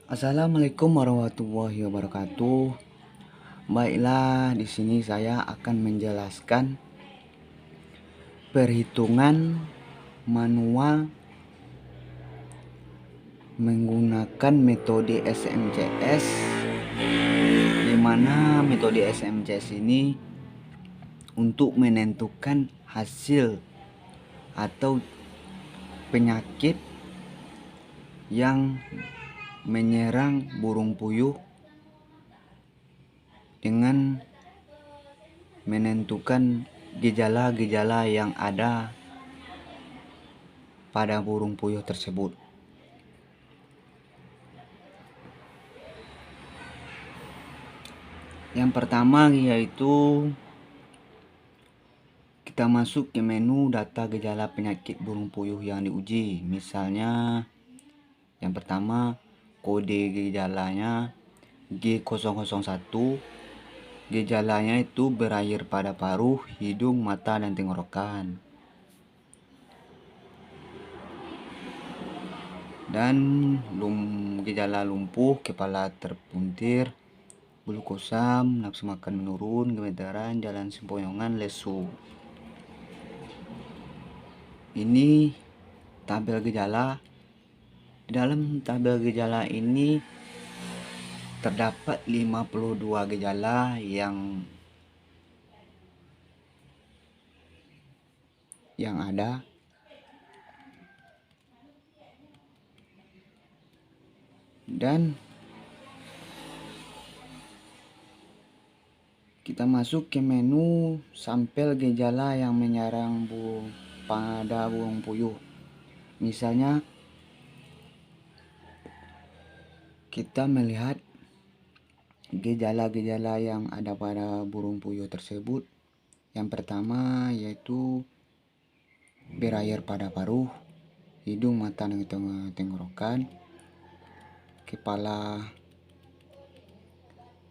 Assalamualaikum warahmatullahi wabarakatuh. Baiklah, di sini saya akan menjelaskan perhitungan manual menggunakan metode SMCS, di mana metode SMCS ini untuk menentukan hasil atau penyakit yang menyerang burung puyuh dengan menentukan gejala-gejala yang ada pada burung puyuh tersebut. Yang pertama yaitu kita masuk ke menu data gejala penyakit burung puyuh yang diuji. Misalnya yang pertama, kode gejalanya G001. Gejalanya itu berair pada paruh, hidung, mata, dan tenggorokan. Dan gejala lumpuh, kepala terpuntir, bulu kusam, nafsu makan menurun, gemetaran, jalan sempoyongan, lesu. Ini tabel gejala. Di dalam tabel gejala ini terdapat 52 gejala yang ada, dan kita masuk ke menu sampel gejala yang menyerang pada burung puyuh. Misalnya kita melihat gejala-gejala yang ada pada burung puyuh tersebut. Yang pertama yaitu berair pada paruh, hidung, mata, dan tenggorokan, kepala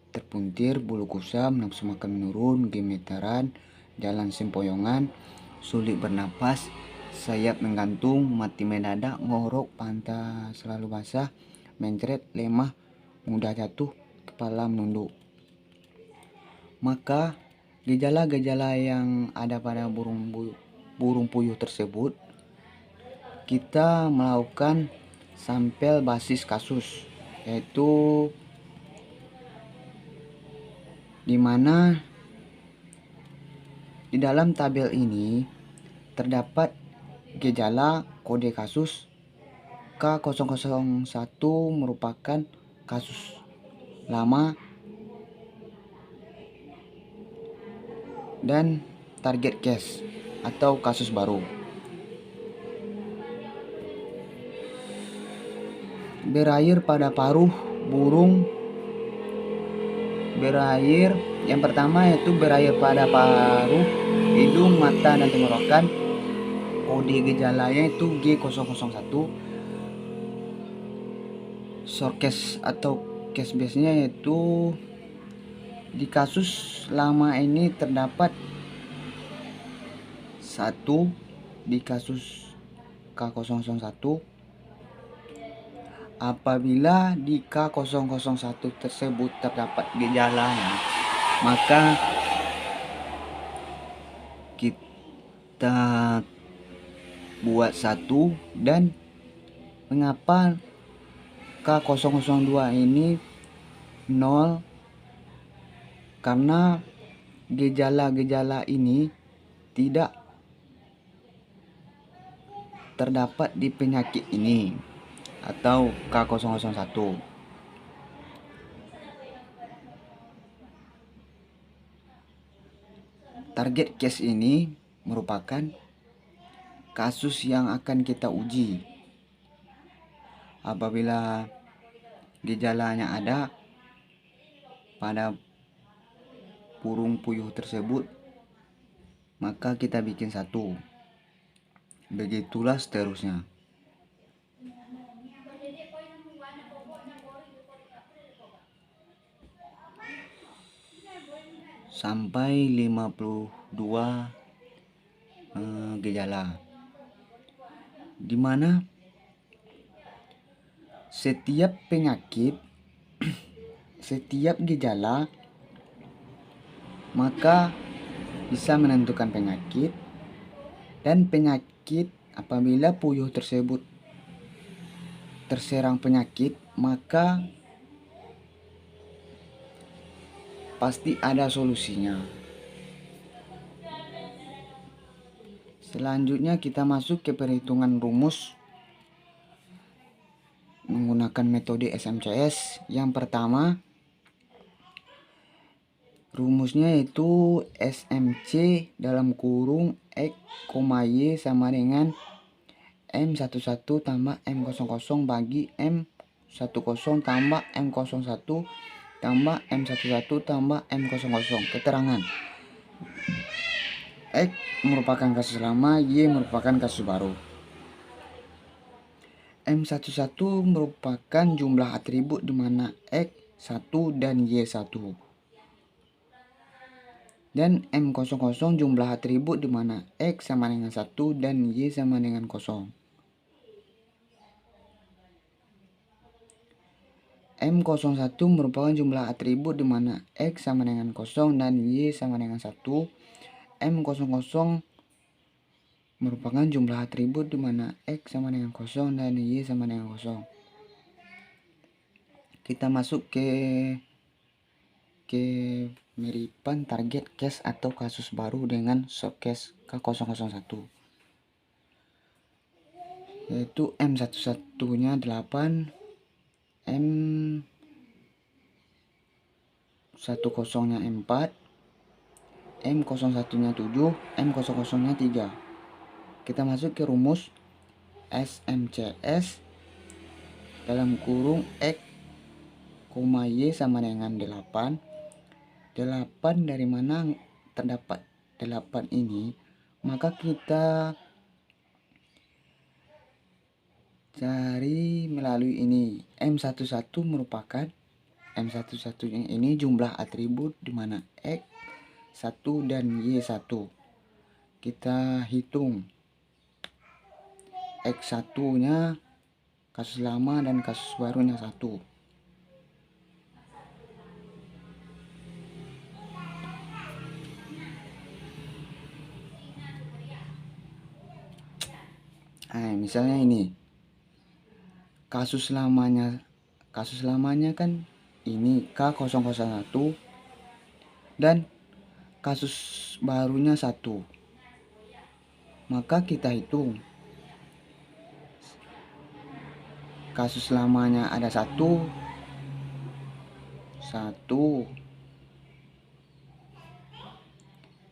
terpuntir, bulu kusam, nafsu makan menurun, gemetaran, jalan sempoyongan, sulit bernapas, sayap menggantung, mati mendadak, ngorok, pantat selalu basah, mencret, lemah, mudah jatuh, kepala menunduk. Maka gejala-gejala yang ada pada burung puyuh tersebut kita melakukan sampel basis kasus, yaitu di mana di dalam tabel ini terdapat gejala kode kasus K001 merupakan kasus lama, dan target case atau kasus baru. Berair pada paruh burung berair, yang pertama yaitu berair pada paruh, hidung, mata, dan tenggorokan. Kode gejalanya itu G001. Short case atau case base nya yaitu di kasus lama ini terdapat 1 di kasus K001. Apabila di K001 tersebut terdapat gejalanya, maka kita buat 1. Dan mengapa K002 ini 0? Karena gejala-gejala ini tidak terdapat di penyakit ini atau K001. Target case ini merupakan kasus yang akan kita uji. Apabila gejalanya ada pada burung puyuh tersebut, maka kita bikin 1. Begitulah seterusnya. Sampai 52 gejala, dimana Setiap penyakit, setiap gejala, maka bisa menentukan penyakit, dan penyakit apabila puyuh tersebut terserang penyakit, maka pasti ada solusinya. Selanjutnya kita masuk ke perhitungan rumus menggunakan metode SMCS. Yang pertama, rumusnya itu SMC dalam kurung X, Y sama dengan M11 tambah M00 bagi M10 tambah M01 tambah M11 tambah M00. Keterangan: X merupakan kasus lama, Y merupakan kasus baru. M11 merupakan jumlah atribut di mana X 1 dan Y 1. Dan M00 jumlah atribut di mana X sama dengan 1 dan Y sama dengan 0. M01 merupakan jumlah atribut di mana X sama dengan 0 dan Y sama dengan 1. M00 merupakan jumlah atribut di mana X sama dengan 0 dan Y sama dengan 0. Kita masuk ke kemiripan target case atau kasus baru dengan subcase K001, yaitu M11 nya 8, M10 nya 4, M01 nya 7, M00 nya 3. Kita masuk ke rumus SMCS dalam kurung X, Y sama dengan 8. 8 dari mana terdapat 8 ini, maka kita cari melalui ini. M11 merupakan M11 ini jumlah atribut di mana X 1 dan Y 1. Kita hitung X1 nya kasus lama dan kasus barunya 1. Misalnya ini kasus lamanya kan ini K001 dan kasus barunya 1. Maka kita hitung kasus lamanya ada 1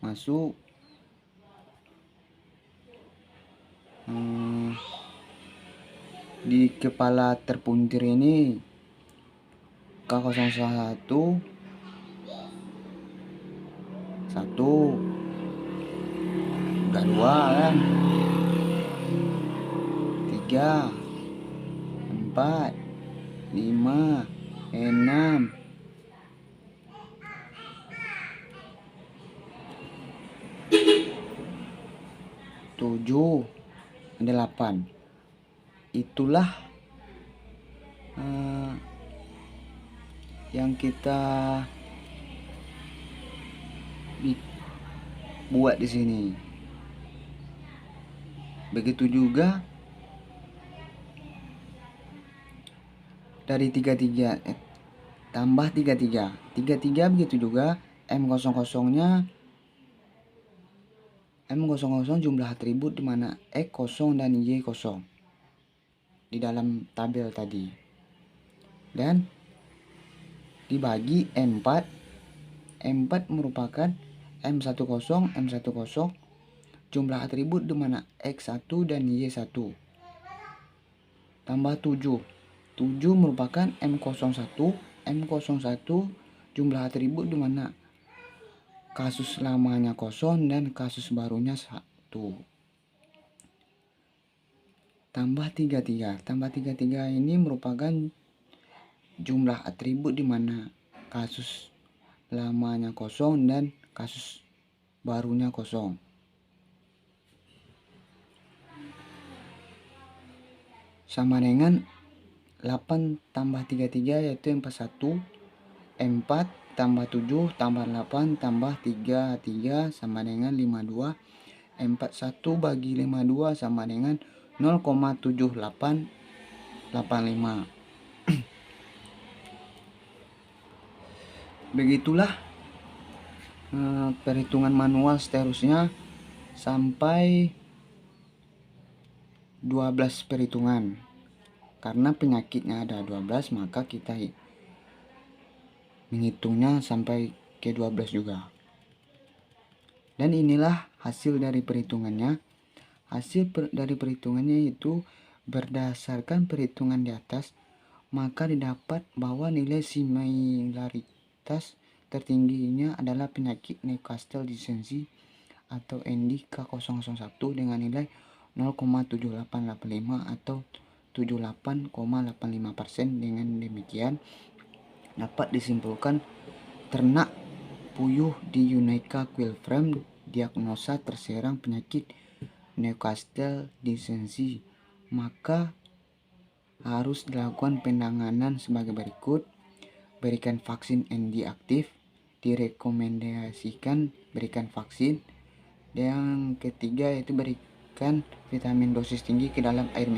masuk di kepala terpuntir ini K001 1, 2, kan, 3, 4, 5, 6, 7, 8. Itulah yang kita buat di sini. Begitu juga dari 33 tambah 33 begitu juga M00 nya jumlah atribut di mana X 0 dan Y 0 di dalam tabel tadi, dan dibagi M4 merupakan M10 jumlah atribut di mana X 1 dan Y 1 tambah 7 merupakan M01 jumlah atribut di mana kasus lamanya 0 dan kasus barunya 1 tambah 33 ini merupakan jumlah atribut di mana kasus lamanya 0 dan kasus barunya 0. Sama dengan 8 tambah 33 yaitu 41. 4 tambah 7 tambah 8 tambah 33 sama dengan 52. 41 bagi 52 sama dengan 0,7885. Begitulah perhitungan manual seterusnya sampai 12 perhitungan. Karena penyakitnya ada 12, maka kita menghitungnya sampai ke 12 juga. Dan inilah hasil dari perhitungannya. Hasil dari perhitungannya itu berdasarkan perhitungan di atas, maka didapat bahwa nilai similaritas tertingginya adalah penyakit Newcastle disease atau NDK001 dengan nilai 0,7885 atau 78,85%. Dengan demikian dapat disimpulkan ternak puyuh di Unica Quail diagnosa terserang penyakit Newcastle disease, maka harus dilakukan penanganan sebagai berikut. Berikan vaksin ND aktif, direkomendasikan berikan vaksin. Yang ketiga yaitu berikan vitamin dosis tinggi ke dalam air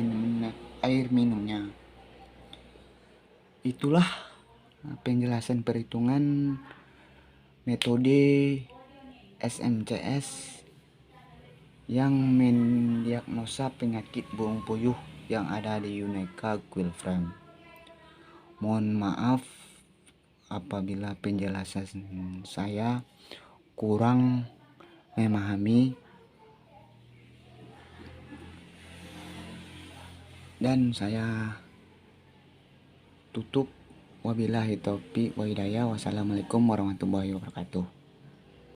minumnya. Itulah penjelasan perhitungan metode SMCS yang mendiagnosa penyakit burung puyuh yang ada di Unica Quail Farm. Mohon maaf apabila penjelasan saya kurang memahami, dan saya tutup. Wabillahi taufiq wa hidayah. Wassalamualaikum warahmatullahi wabarakatuh.